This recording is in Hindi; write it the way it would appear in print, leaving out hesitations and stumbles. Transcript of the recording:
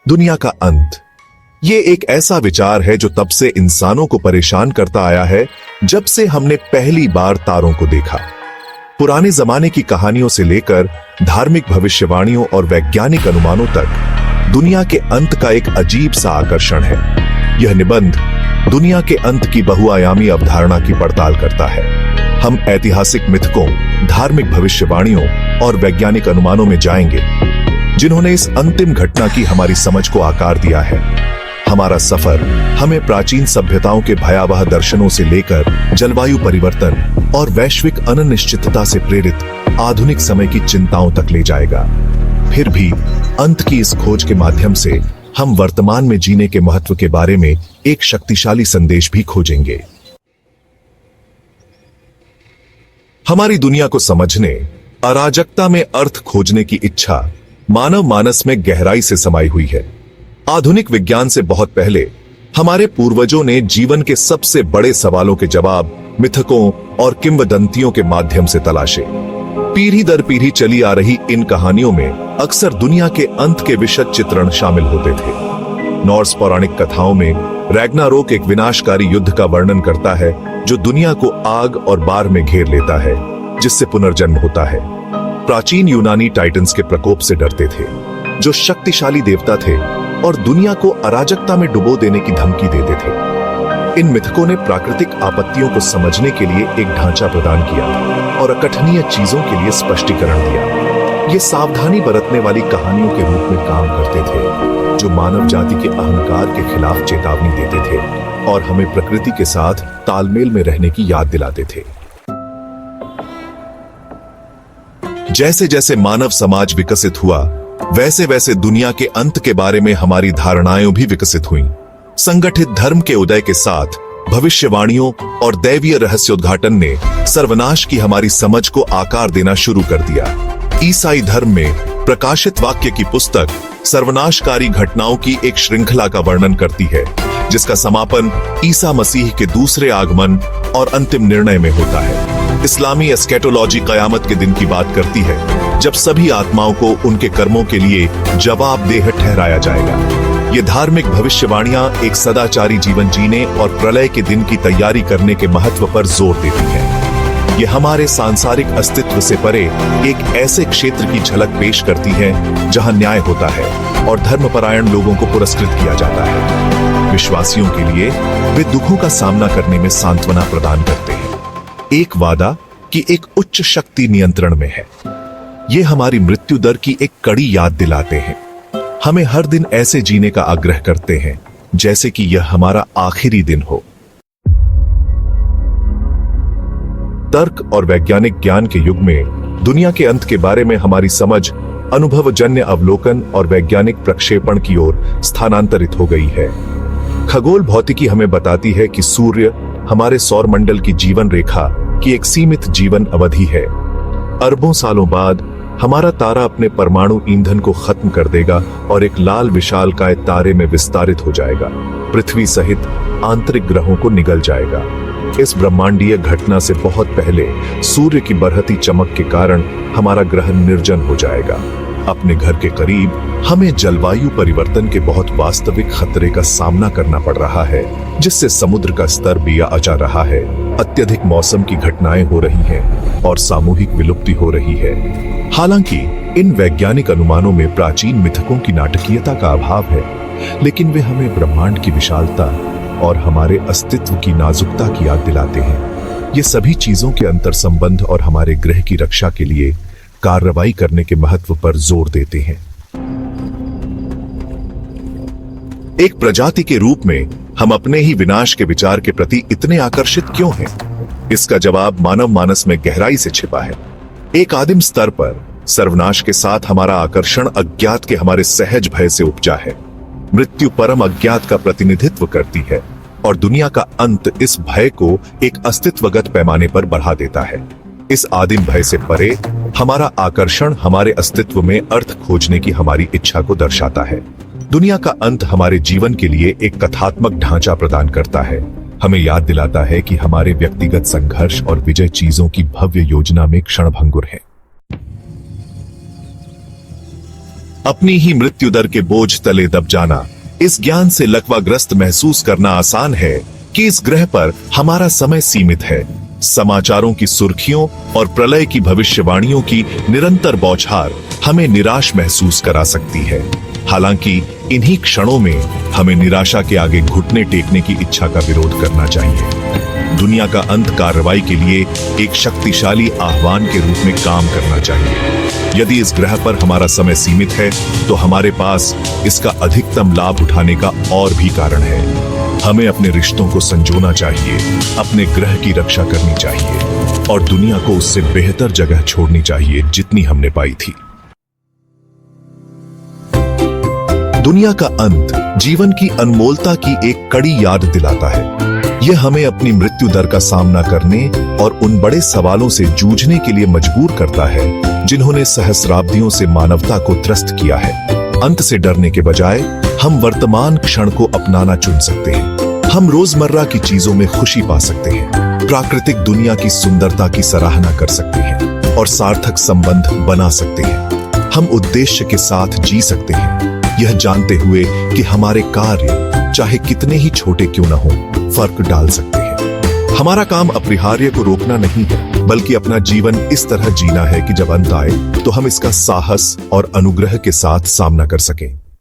दुनिया का अंत। ये एक ऐसा विचार है जो तब से इंसानों को परेशान करता आया है जब से हमने पहली बार तारों को देखा। पुराने जमाने की कहानियों से लेकर धार्मिक भविष्यवाणियों और वैज्ञानिक अनुमानों तक दुनिया के अंत का एक अजीब सा आकर्षण है। यह निबंध दुनिया के अंत की बहुआयामी अवधारणा की पड़ताल करता है। हम ऐतिहासिक मिथकों, धार्मिक भविष्यवाणियों और वैज्ञानिक अनुमानों में जाएंगे जिन्होंने इस अंतिम घटना की हमारी समझ को आकार दिया है। हमारा सफर हमें प्राचीन सभ्यताओं के भयावह दर्शनों से लेकर जलवायु परिवर्तन और वैश्विक अनिश्चितता से प्रेरित आधुनिक समय की चिंताओं तक ले जाएगा। फिर भी अंत की इस खोज के माध्यम से हम वर्तमान में जीने के महत्व के बारे में एक शक्तिशाली संदेश भी खोजेंगे। हमारी दुनिया को समझने, अराजकता में अर्थ खोजने की इच्छा मानव मानस में गहराई से समाई हुई है। आधुनिक विज्ञान से बहुत पहले हमारे पूर्वजों ने जीवन के सबसे बड़े सवालों के जवाब मिथकों और किंवदंतियों के माध्यम से तलाशे। पीढ़ी दर पीढ़ी चली आ रही इन कहानियों में अक्सर दुनिया के अंत के विशद चित्रण शामिल होते थे। नॉर्स पौराणिक कथाओं में रैग्नारोक एक विनाशकारी युद्ध का वर्णन करता है जो दुनिया को आग और बाढ़ में घेर लेता है, जिससे पुनर्जन्म होता है। प्राचीन यूनानी टाइटन्स के प्रकोप से डरते थे, जो शक्तिशाली देवता थे और दुनिया को अराजकता में डुबो देने की धमकी देते थे। इन मिथकों ने प्राकृतिक आपत्तियों को समझने के लिए एक ढांचा प्रदान किया और अकथनीय चीजों के लिए स्पष्टीकरण दिया। ये सावधानी बरतने वाली कहानियों के रूप में काम करते थे, जो मानव जाति के अहंकार के खिलाफ चेतावनी देते थे और हमें प्रकृति के साथ तालमेल में रहने की याद दिलाते थे। जैसे जैसे मानव समाज विकसित हुआ, वैसे वैसे दुनिया के अंत के बारे में हमारी धारणाएं भी विकसित हुईं। संगठित धर्म के उदय के साथ भविष्यवाणियों और दैवीय रहस्योद्घाटन ने सर्वनाश की हमारी समझ को आकार देना शुरू कर दिया। ईसाई धर्म में प्रकाशित वाक्य की पुस्तक सर्वनाशकारी घटनाओं की एक श्रृंखला का वर्णन करती है, जिसका समापन ईसा मसीह के दूसरे आगमन और अंतिम निर्णय में होता है। इस्लामी एस्केटोलॉजी कयामत के दिन की बात करती है, जब सभी आत्माओं को उनके कर्मों के लिए जवाबदेह ठहराया जाएगा। ये धार्मिक भविष्यवाणियां एक सदाचारी जीवन जीने और प्रलय के दिन की तैयारी करने के महत्व पर जोर देती है। ये हमारे सांसारिक अस्तित्व से परे एक ऐसे क्षेत्र की झलक पेश करती है जहां न्याय होता है और धर्मपरायण लोगों को पुरस्कृत किया जाता है। विश्वासियों के लिए वे दुखों का सामना करने में सांत्वना प्रदान करते हैं। एक वादा कि एक उच्च शक्ति नियंत्रण में है। ये हमारी मृत्यु दर की एक कड़ी याद दिलाते हैं। हमें हर दिन ऐसे जीने का आग्रह करते हैं जैसे कि यह हमारा आखिरी दिन हो। तर्क और वैज्ञानिक ज्ञान के युग में दुनिया के अंत के बारे में हमारी समझ अनुभवजन्य अवलोकन और वैज्ञानिक प्रक्षेपण की ओर स्थानांतरित हो गई है। खगोल भौतिकी हमें बताती है कि सूर्य हमारे सौर मंडल की जीवन रेखा की एक सीमित जीवन अवधि है। अरबों सालों बाद हमारा तारा अपने परमाणु ईंधन को खत्म कर देगा और एक लाल विशालकाय तारे में विस्तारित हो जाएगा, पृथ्वी सहित आंतरिक ग्रहों को निगल जाएगा। इस ब्रह्मांडीय घटना से बहुत पहले सूर्य की बढ़ती चमक के कारण हमारा ग्रह निर्जन हो जाएगा। अपने घर के करीब हमें जलवायु परिवर्तन के बहुत वास्तविक खतरे का सामना करना पड़ रहा है, जिससे समुद्र का स्तर भी जा रहा है। अत्यधिक मौसम की घटनाएं हो रही हैं और सामूहिक विलुप्ति हो रही है। हालांकि इन वैज्ञानिक अनुमानों में प्राचीन मिथकों की नाटकीयता का अभाव है, लेकिन वे हमें ब्रह्मांड की विशालता और हमारे अस्तित्व की नाजुकता की याद दिलाते हैं। ये सभी चीजों के अंतर संबंध और हमारे ग्रह की रक्षा के लिए कार्रवाई करने के महत्व पर जोर देते हैं। एक प्रजाति के रूप में हम अपने ही विनाश के विचार के प्रति इतने आकर्षित क्यों हैं? इसका जवाब मानव मानस में गहराई से छिपा है। एक आदिम स्तर पर सर्वनाश के साथ हमारा आकर्षण अज्ञात के हमारे सहज भय से उपजा है। मृत्यु परम अज्ञात का प्रतिनिधित्व करती है और दुनिया का अंत इस भय को एक अस्तित्वगत पैमाने पर बढ़ा देता है। इस आदिम भय से परे हमारा आकर्षण हमारे अस्तित्व में अर्थ खोजने की हमारी इच्छा को दर्शाता है। दुनिया का अंत हमारे जीवन के लिए एक कथात्मक ढांचा प्रदान करता है, हमें याद दिलाता है कि हमारे व्यक्तिगत संघर्ष और विजय चीजों की भव्य योजना में क्षणभंगुर है। अपनी ही मृत्यु दर के बोझ तले दब जाना। इस ज्ञान से लकवाग्रस्त महसूस करना आसान है कि इस ग्रह पर हमारा समय सीमित है। समाचारों की सुर्खियों और प्रलय की भविष्यवाणियों की निरंतर बौछार हमें निराश महसूस करा सकती है। हालांकि इन्हीं क्षणों में हमें निराशा के आगे घुटने टेकने की इच्छा का विरोध करना चाहिए। दुनिया का अंत कार्रवाई के लिए एक शक्तिशाली आह्वान के रूप में काम करना चाहिए। यदि इस ग्रह पर हमारा समय सीमित है तो हमारे पास इसका अधिकतम लाभ उठाने का और भी कारण है। हमें अपने रिश्तों को संजोना चाहिए, अपने ग्रह की रक्षा करनी चाहिए और दुनिया को उससे बेहतर जगह छोड़नी चाहिए जितनी हमने पाई थी। दुनिया का अंत जीवन की अनमोलता की एक कड़ी याद दिलाता है। यह हमें अपनी मृत्यु दर का सामना करने और उन बड़े सवालों से जूझने के लिए मजबूर करता है जिन्होंने सहस्राब्दियों से मानवता को त्रस्त किया है। अंत से डरने के बजाय हम वर्तमान क्षण को अपनाना चुन सकते हैं। हम रोजमर्रा की चीजों में खुशी पा सकते हैं, प्राकृतिक दुनिया की सुंदरता की सराहना कर सकते हैं और सार्थक संबंध बना सकते हैं। हम उद्देश्य के साथ जी सकते हैं, यह जानते हुए कि हमारे कार्य चाहे कितने ही छोटे क्यों न हो, फर्क डाल सकते हैं। हमारा काम अपरिहार्य को रोकना नहीं है, बल्कि अपना जीवन इस तरह जीना है कि जब अंत आए तो हम इसका साहस और अनुग्रह के साथ सामना कर सकें।